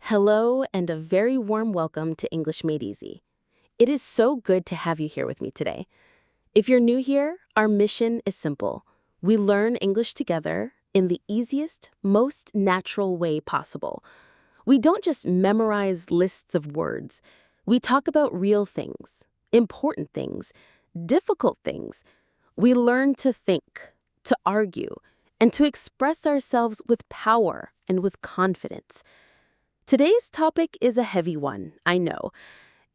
Hello, and a very warm welcome to English Made Easy. It is so good to have you here with me today. If you're new here, our mission is simple. We learn English together in the easiest, most natural way possible. We don't just memorize lists of words. We talk about real things, important things, difficult things. We learn to think, to argue, and to express ourselves with power and with confidence. Today's topic is a heavy one, I know.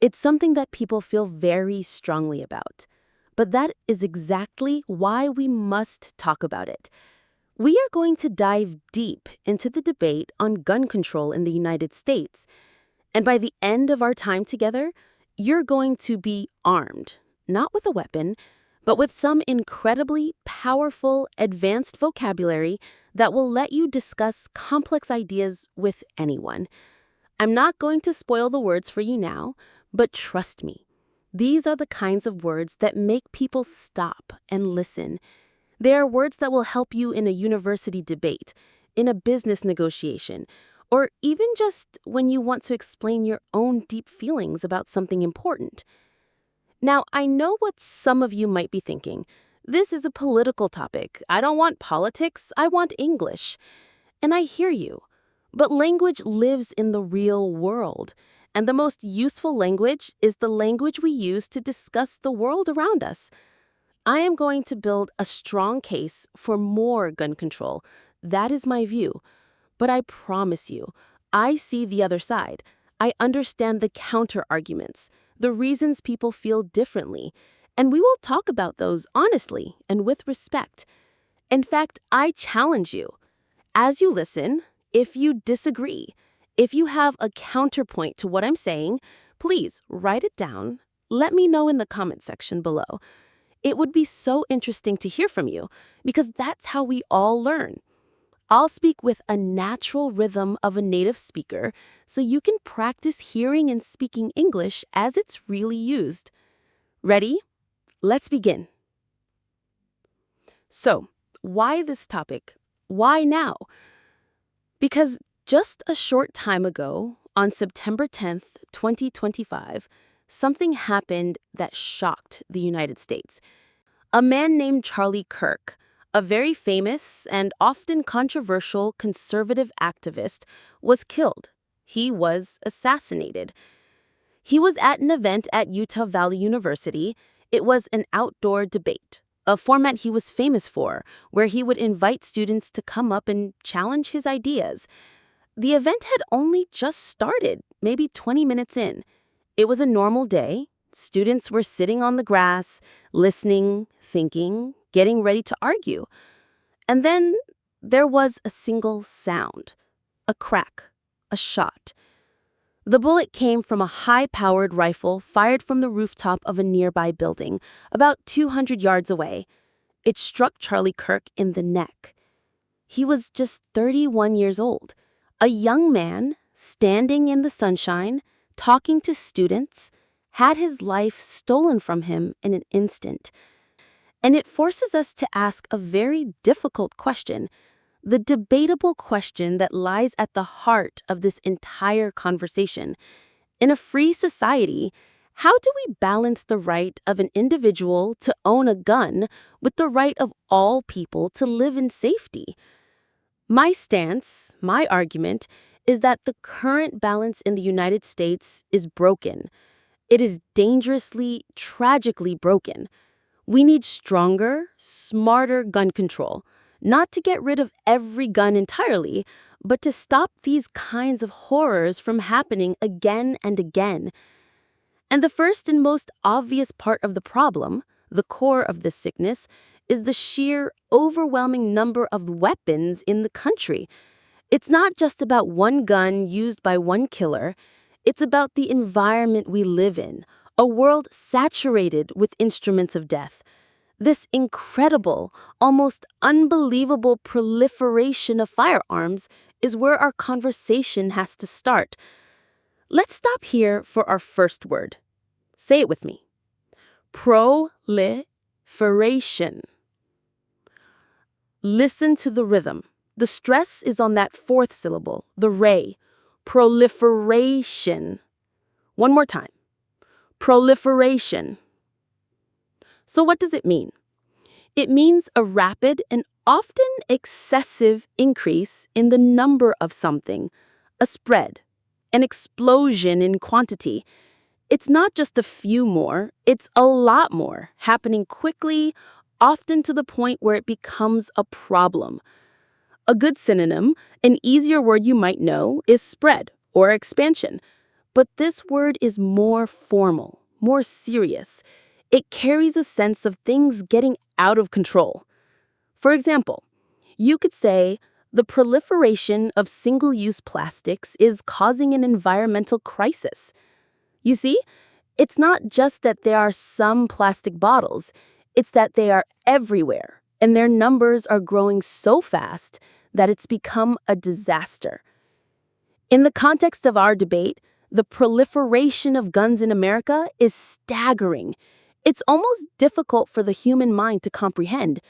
It's something that people feel very strongly about. But that is exactly why we must talk about it. We are going to dive deep into the debate on gun control in the United States. And by the end of our time together, you're going to be armed, not with a weapon, but with some incredibly powerful, advanced vocabulary that will let you discuss complex ideas with anyone. I'm not going to spoil the words for you now, but trust me, these are the kinds of words that make people stop and listen. They are words that will help you in a university debate, in a business negotiation, or even just when you want to explain your own deep feelings about something important. Now, I know what some of you might be thinking. This is a political topic. I don't want politics, I want English. And I hear you. But language lives in the real world. And the most useful language is the language we use to discuss the world around us. I am going to build a strong case for more gun control. That is my view. But I promise you, I see the other side. I understand the counter-arguments, the reasons people feel differently, and we will talk about those honestly and with respect. In fact, I challenge you. As you listen, if you disagree, if you have a counterpoint to what I'm saying, please write it down. Let me know in the comment section below. It would be so interesting to hear from you because that's how we all learn. I'll speak with a natural rhythm of a native speaker so you can practice hearing and speaking English as it's really used. Ready? Let's begin. So, why this topic? Why now? Because just a short time ago, on September 10th, 2025, something happened that shocked the United States. A man named Charlie Kirk, a very famous and often controversial conservative activist, was killed. He was assassinated. He was at an event at Utah Valley University. It was an outdoor debate, a format he was famous for, where he would invite students to come up and challenge his ideas. The event had only just started, maybe 20 minutes in. It was a normal day. Students were sitting on the grass, listening, thinking, getting ready to argue. And then there was a single sound, a crack, a shot. The bullet came from a high-powered rifle fired from the rooftop of a nearby building, about 200 yards away. It struck Charlie Kirk in the neck. He was just 31 years old, a young man standing in the sunshine, talking to students, had his life stolen from him in an instant. And it forces us to ask a very difficult question, the debatable question that lies at the heart of this entire conversation. In a free society, how do we balance the right of an individual to own a gun with the right of all people to live in safety? My stance, my argument, is that the current balance in the United States is broken. It is dangerously, tragically broken. We need stronger, smarter gun control, not to get rid of every gun entirely, but to stop these kinds of horrors from happening again and again. And the first and most obvious part of the problem, the core of this sickness, is the sheer, overwhelming number of weapons in the country. It's not just about one gun used by one killer. It's about the environment we live in, a world saturated with instruments of death. This incredible, almost unbelievable proliferation of firearms is where our conversation has to start. Let's stop here for our first word. Say it with me. Proliferation. Listen to the rhythm. The stress is on that fourth syllable, the ray. Proliferation. One more time. Proliferation. So what does it mean? It means a rapid and often excessive increase in the number of something, a spread, an explosion in quantity. It's not just a few more, it's a lot more, happening quickly, often to the point where it becomes a problem. A good synonym, an easier word you might know, is spread or expansion. But this word is more formal, more serious. It carries a sense of things getting out of control. For example, you could say, the proliferation of single-use plastics is causing an environmental crisis. You see, it's not just that there are some plastic bottles, it's that they are everywhere, and their numbers are growing so fast that it's become a disaster. In the context of our debate, the proliferation of guns in America is staggering. It's almost difficult for the human mind to comprehend.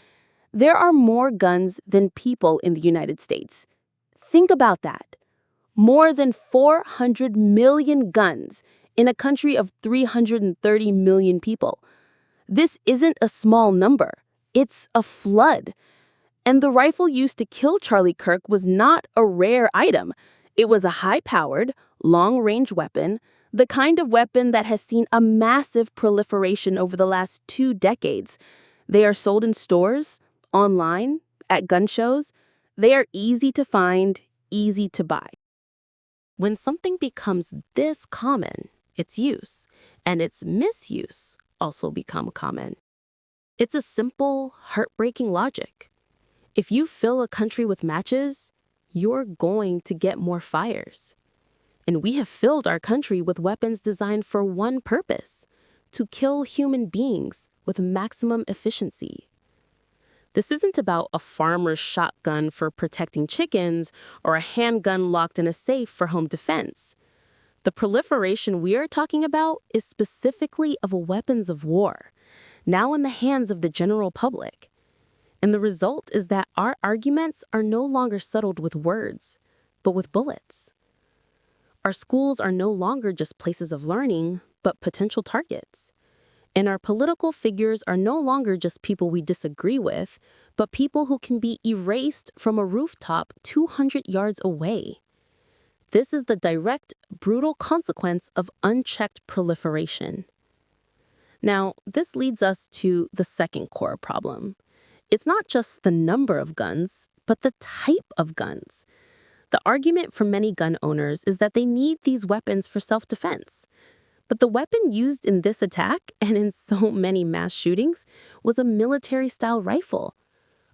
There are more guns than people in the United States. Think about that. More than 400 million guns in a country of 330 million people. This isn't a small number. It's a flood. And the rifle used to kill Charlie Kirk was not a rare item. It was a high-powered, long-range weapon, the kind of weapon that has seen a massive proliferation over the last 2 decades. They are sold in stores, online, at gun shows. They are easy to find, easy to buy. When something becomes this common, its use and its misuse also become common. It's a simple, heartbreaking logic. If you fill a country with matches, you're going to get more fires. And we have filled our country with weapons designed for one purpose, to kill human beings with maximum efficiency. This isn't about a farmer's shotgun for protecting chickens or a handgun locked in a safe for home defense. The proliferation we are talking about is specifically of weapons of war, now in the hands of the general public. And the result is that our arguments are no longer settled with words, but with bullets. Our schools are no longer just places of learning, but potential targets. And our political figures are no longer just people we disagree with, but people who can be erased from a rooftop 200 yards away. This is the direct, brutal consequence of unchecked proliferation. Now, this leads us to the second core problem. It's not just the number of guns, but the type of guns. The argument for many gun owners is that they need these weapons for self-defense. But the weapon used in this attack and in so many mass shootings was a military-style rifle,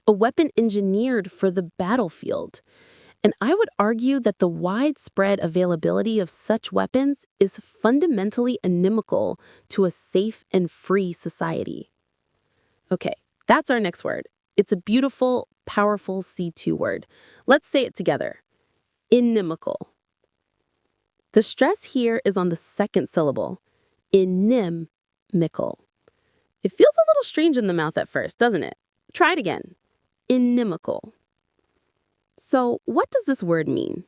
a weapon engineered for the battlefield. And I would argue that the widespread availability of such weapons is fundamentally inimical to a safe and free society. Okay, that's our next word. It's a beautiful, powerful C2 word. Let's say it together. Inimical. The stress here is on the second syllable, inimical. It feels a little strange in the mouth at first, doesn't it? Try it again. Inimical. So, what does this word mean?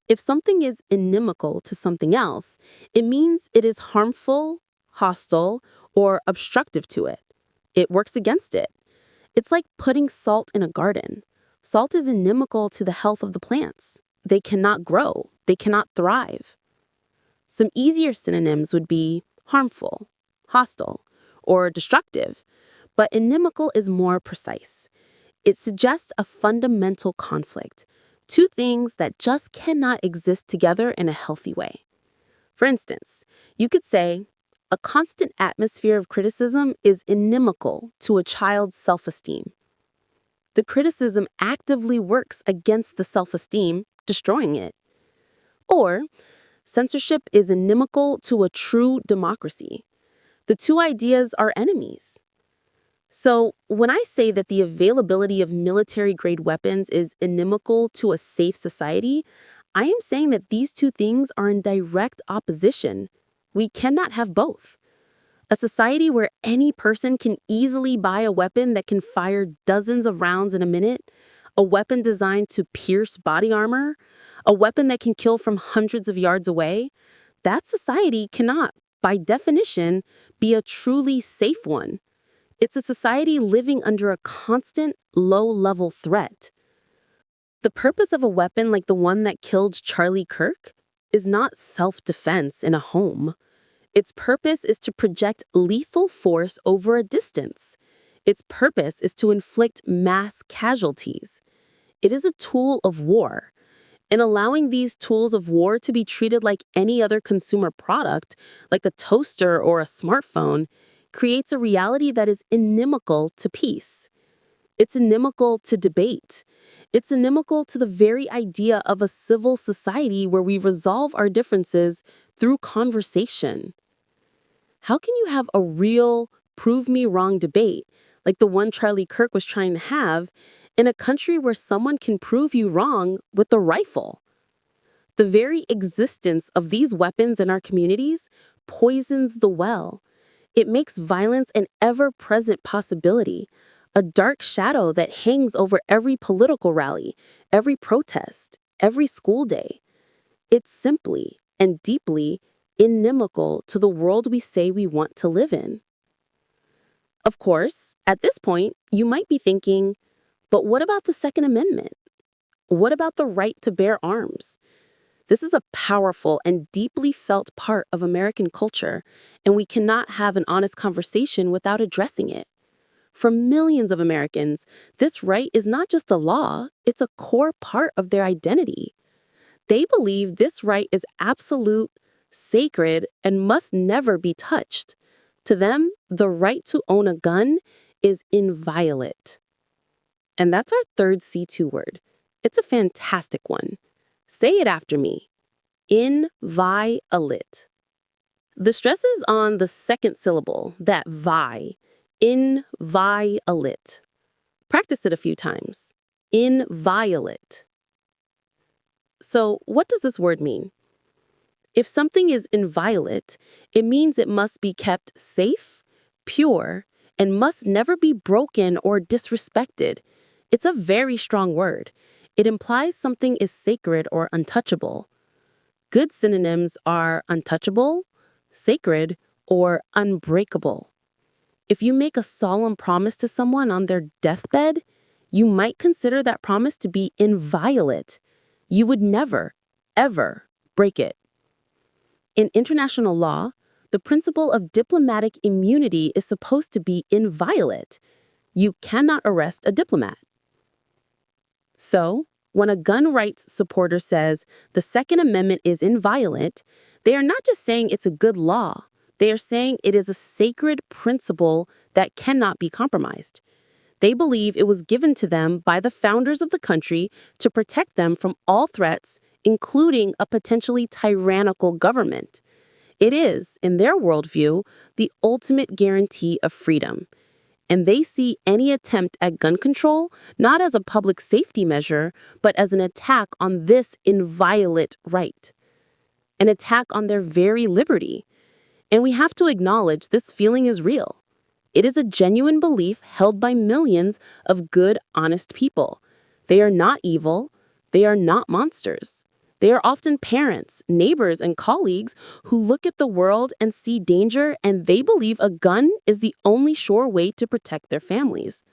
If something is inimical to something else, it means it is harmful, hostile, or obstructive to it. It works against it. It's like putting salt in a garden. Salt is inimical to the health of the plants. They cannot grow. They cannot thrive. Some easier synonyms would be harmful, hostile, or destructive, but inimical is more precise. It suggests a fundamental conflict, two things that just cannot exist together in a healthy way. For instance, you could say, a constant atmosphere of criticism is inimical to a child's self-esteem. The criticism actively works against the self-esteem, destroying it. Or, censorship is inimical to a true democracy. The two ideas are enemies. So, when I say that the availability of military-grade weapons is inimical to a safe society, I am saying that these two things are in direct opposition. We cannot have both. A society where any person can easily buy a weapon that can fire dozens of rounds in a minute, a weapon designed to pierce body armor, a weapon that can kill from hundreds of yards away, that society cannot, by definition, be a truly safe one. It's a society living under a constant, low-level threat. The purpose of a weapon like the one that killed Charlie Kirk is not self-defense in a home. Its purpose is to project lethal force over a distance. Its purpose is to inflict mass casualties. It is a tool of war. And allowing these tools of war to be treated like any other consumer product, like a toaster or a smartphone, creates a reality that is inimical to peace. It's inimical to debate. It's inimical to the very idea of a civil society where we resolve our differences through conversation. How can you have a real prove me wrong debate, like the one Charlie Kirk was trying to have, in a country where someone can prove you wrong with a rifle? The very existence of these weapons in our communities poisons the well. It makes violence an ever-present possibility, a dark shadow that hangs over every political rally, every protest, every school day. It's simply and deeply inimical to the world we say we want to live in. Of course, at this point, you might be thinking, but what about the Second Amendment? What about the right to bear arms? This is a powerful and deeply felt part of American culture, and we cannot have an honest conversation without addressing it. For millions of Americans, this right is not just a law, it's a core part of their identity. They believe this right is absolute, sacred, and must never be touched. To them, the right to own a gun is inviolate. And that's our third C2 word. It's a fantastic one. Say it after me. Inviolate. The stress is on the second syllable, that vi. Inviolate. Practice it a few times. Inviolate. So, what does this word mean? If something is inviolate, it means it must be kept safe, pure, and must never be broken or disrespected. It's a very strong word. It implies something is sacred or untouchable. Good synonyms are untouchable, sacred, or unbreakable. If you make a solemn promise to someone on their deathbed, you might consider that promise to be inviolate. You would never, ever break it. In international law, the principle of diplomatic immunity is supposed to be inviolate. You cannot arrest a diplomat. So, when a gun rights supporter says the Second Amendment is inviolate, they are not just saying it's a good law. They are saying it is a sacred principle that cannot be compromised. They believe it was given to them by the founders of the country to protect them from all threats, including a potentially tyrannical government. It is, in their worldview, the ultimate guarantee of freedom. And they see any attempt at gun control not as a public safety measure, but as an attack on this inviolate right, an attack on their very liberty. And we have to acknowledge this feeling is real. It is a genuine belief held by millions of good, honest people. They are not evil. They are not monsters. They are often parents, neighbors, and colleagues who look at the world and see danger, and they believe a gun is the only sure way to protect their families.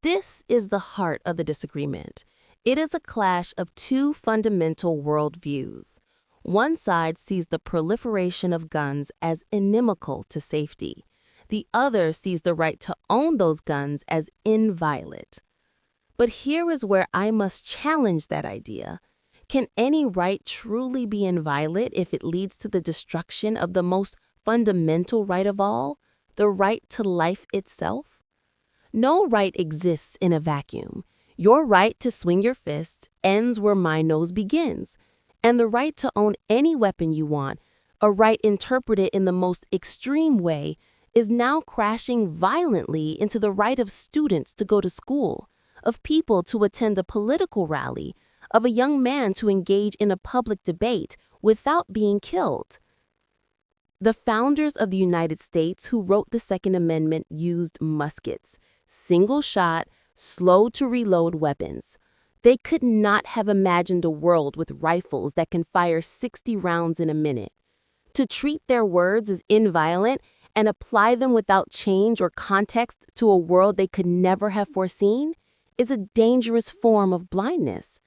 This is the heart of the disagreement. It is a clash of two fundamental worldviews. One side sees the proliferation of guns as inimical to safety. The other sees the right to own those guns as inviolate. But here is where I must challenge that idea. Can any right truly be inviolate if it leads to the destruction of the most fundamental right of all, the right to life itself? No right exists in a vacuum. Your right to swing your fist ends where my nose begins. And the right to own any weapon you want, a right interpreted in the most extreme way, is now crashing violently into the right of students to go to school, of people to attend a political rally, of a young man to engage in a public debate without being killed. The founders of the United States who wrote the Second Amendment used muskets, single-shot, slow-to-reload weapons, They could not have imagined a world with rifles that can fire 60 rounds in a minute. To treat their words as inviolate and apply them without change or context to a world they could never have foreseen is a dangerous form of blindness.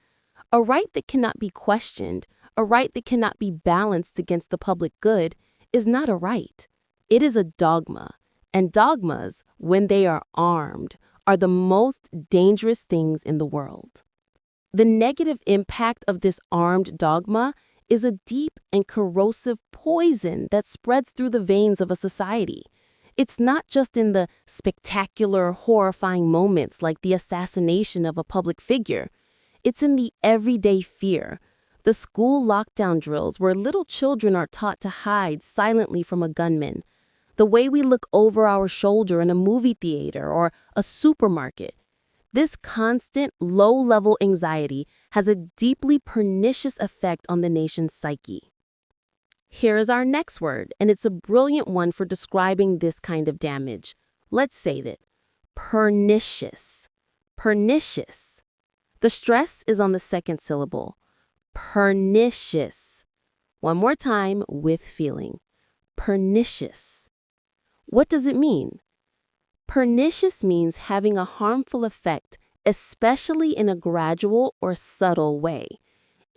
A right that cannot be questioned, a right that cannot be balanced against the public good, is not a right. It is a dogma. And dogmas, when they are armed, are the most dangerous things in the world. The negative impact of this armed dogma is a deep and corrosive poison that spreads through the veins of a society. It's not just in the spectacular, horrifying moments like the assassination of a public figure. It's in the everyday fear. The school lockdown drills where little children are taught to hide silently from a gunman. The way we look over our shoulder in a movie theater or a supermarket. This constant, low-level anxiety has a deeply pernicious effect on the nation's psyche. Here is our next word, and it's a brilliant one for describing this kind of damage. Let's say that. Pernicious. Pernicious. The stress is on the second syllable. Pernicious. One more time with feeling. Pernicious. What does it mean? Pernicious means having a harmful effect, especially in a gradual or subtle way.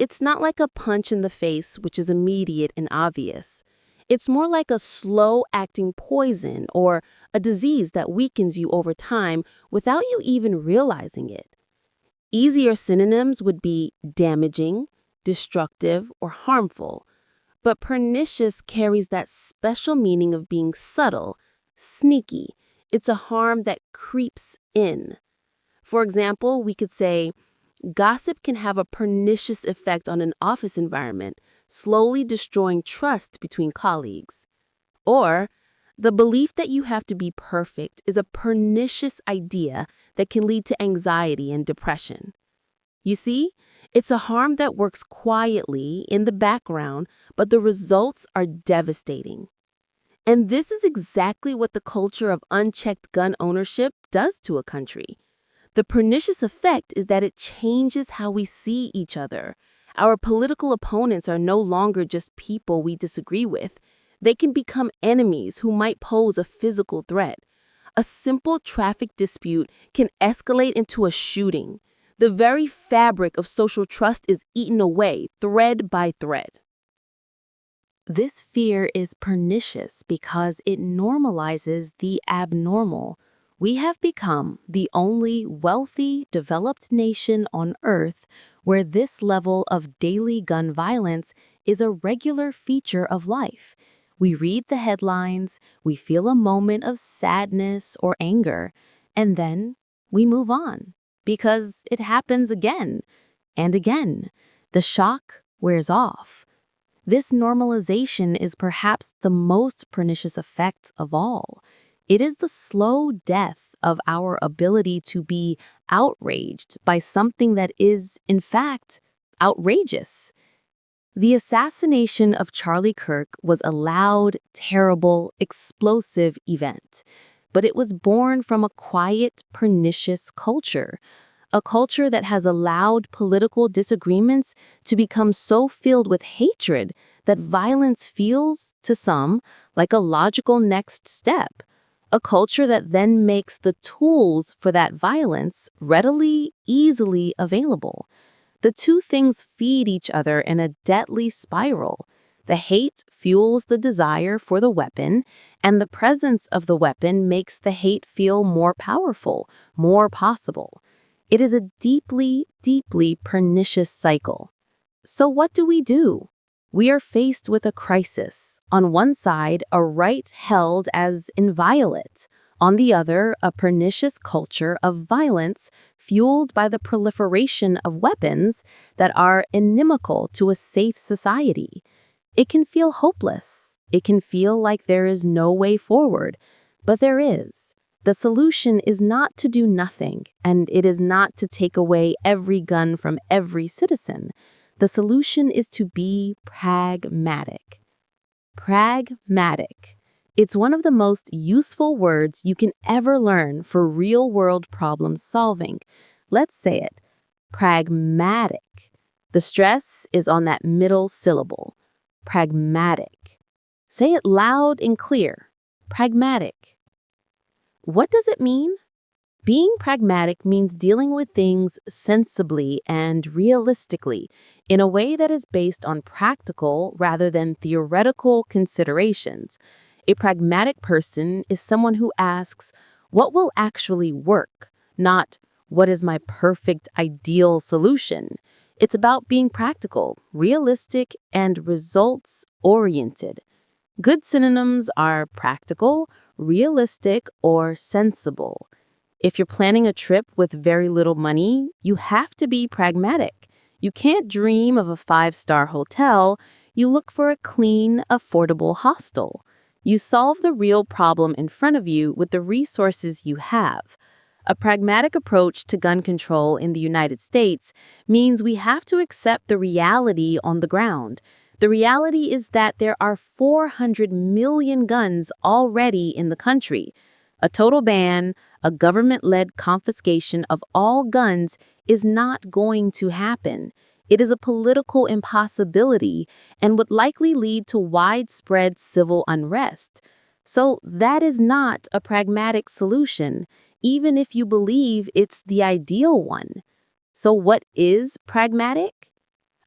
It's not like a punch in the face, which is immediate and obvious. It's more like a slow-acting poison or a disease that weakens you over time without you even realizing it. Easier synonyms would be damaging, destructive, or harmful. But pernicious carries that special meaning of being subtle, sneaky. It's a harm that creeps in. For example, we could say, gossip can have a pernicious effect on an office environment, slowly destroying trust between colleagues. Or, the belief that you have to be perfect is a pernicious idea that can lead to anxiety and depression. You see, it's a harm that works quietly in the background, but the results are devastating. And this is exactly what the culture of unchecked gun ownership does to a country. The pernicious effect is that it changes how we see each other. Our political opponents are no longer just people we disagree with. They can become enemies who might pose a physical threat. A simple traffic dispute can escalate into a shooting. The very fabric of social trust is eaten away, thread by thread. This fear is pernicious because it normalizes the abnormal. We have become the only wealthy, developed nation on Earth where this level of daily gun violence is a regular feature of life. We read the headlines, we feel a moment of sadness or anger, and then we move on because it happens again and again. The shock wears off. This normalization is perhaps the most pernicious effect of all. It is the slow death of our ability to be outraged by something that is, in fact, outrageous. The assassination of Charlie Kirk was a loud, terrible, explosive event, but it was born from a quiet, pernicious culture. A culture that has allowed political disagreements to become so filled with hatred that violence feels, to some, like a logical next step. A culture that then makes the tools for that violence readily, easily available. The two things feed each other in a deadly spiral. The hate fuels the desire for the weapon, and the presence of the weapon makes the hate feel more powerful, more possible. It is a deeply, deeply pernicious cycle. So what do? We are faced with a crisis. On one side, a right held as inviolate. On the other, a pernicious culture of violence fueled by the proliferation of weapons that are inimical to a safe society. It can feel hopeless. It can feel like there is no way forward, but there is. The solution is not to do nothing, and it is not to take away every gun from every citizen. The solution is to be pragmatic. Pragmatic. It's one of the most useful words you can ever learn for real-world problem solving. Let's say it. Pragmatic. The stress is on that middle syllable. Pragmatic. Say it loud and clear. Pragmatic. What does it mean? Being pragmatic means dealing with things sensibly and realistically in a way that is based on practical rather than theoretical considerations. A pragmatic person is someone who asks, what will actually work, not what is my perfect ideal solution. It's about being practical, realistic, and results oriented. Good synonyms are practical, realistic, or sensible. If you're planning a trip with very little money, you have to be pragmatic. You can't dream of a five-star hotel. You look for a clean, affordable hostel. You solve the real problem in front of you with the resources you have. A pragmatic approach to gun control in the United States means we have to accept the reality on the ground. The reality is that there are 400 million guns already in the country. A total ban, a government-led confiscation of all guns is not going to happen. It is a political impossibility and would likely lead to widespread civil unrest. So that is not a pragmatic solution, even if you believe it's the ideal one. So what is pragmatic?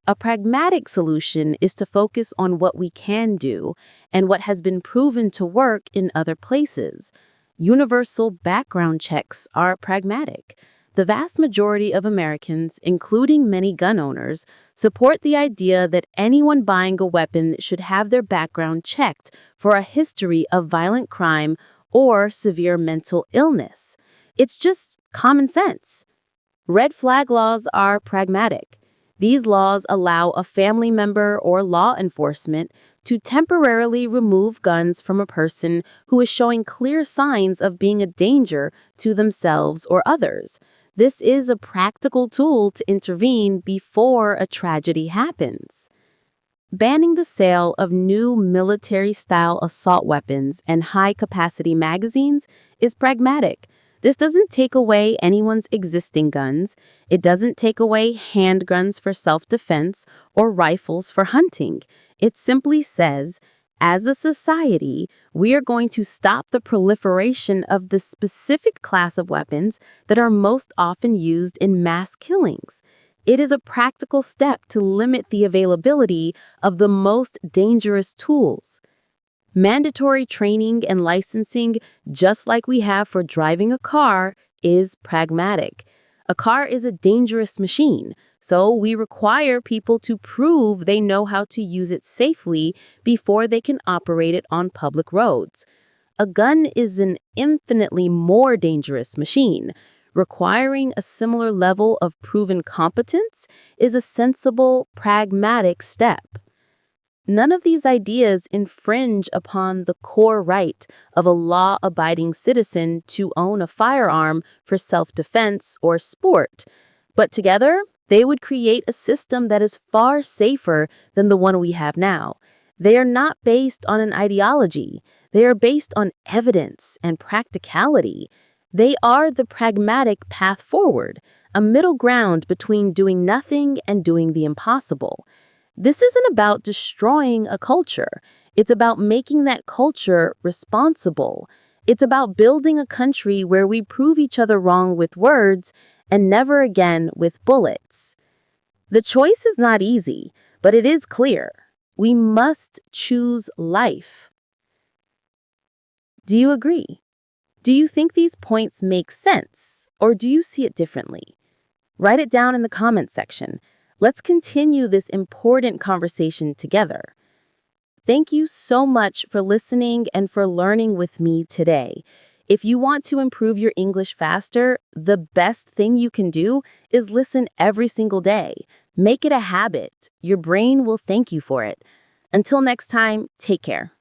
A pragmatic solution is to focus on what we can do and what has been proven to work in other places. Universal background checks are pragmatic. The vast majority of Americans, including many gun owners, support the idea that anyone buying a weapon should have their background checked for a history of violent crime or severe mental illness. It's just common sense. Red flag laws are pragmatic. These laws allow a family member or law enforcement to temporarily remove guns from a person who is showing clear signs of being a danger to themselves or others. This is a practical tool to intervene before a tragedy happens. Banning the sale of new military-style assault weapons and high-capacity magazines is pragmatic. This doesn't take away anyone's existing guns. It doesn't take away handguns for self-defense or rifles for hunting. It simply says, as a society, we are going to stop the proliferation of the specific class of weapons that are most often used in mass killings. It is a practical step to limit the availability of the most dangerous tools. Mandatory training and licensing, just like we have for driving a car, is pragmatic. A car is a dangerous machine, so we require people to prove they know how to use it safely before they can operate it on public roads. A gun is an infinitely more dangerous machine. Requiring a similar level of proven competence is a sensible, pragmatic step. None of these ideas infringe upon the core right of a law-abiding citizen to own a firearm for self-defense or sport, but together they would create a system that is far safer than the one we have now. They are not based on an ideology. They are based on evidence and practicality. They are the pragmatic path forward, a middle ground between doing nothing and doing the impossible. This isn't about destroying a culture. It's about making that culture responsible. It's about building a country where we prove each other wrong with words and never again with bullets. The choice is not easy, but it is clear. We must choose life. Do you agree? Do you think these points make sense, or do you see it differently? Write it down in the comments section. Let's continue this important conversation together. Thank you so much for listening and for learning with me today. If you want to improve your English faster, the best thing you can do is listen every single day. Make it a habit. Your brain will thank you for it. Until next time, take care.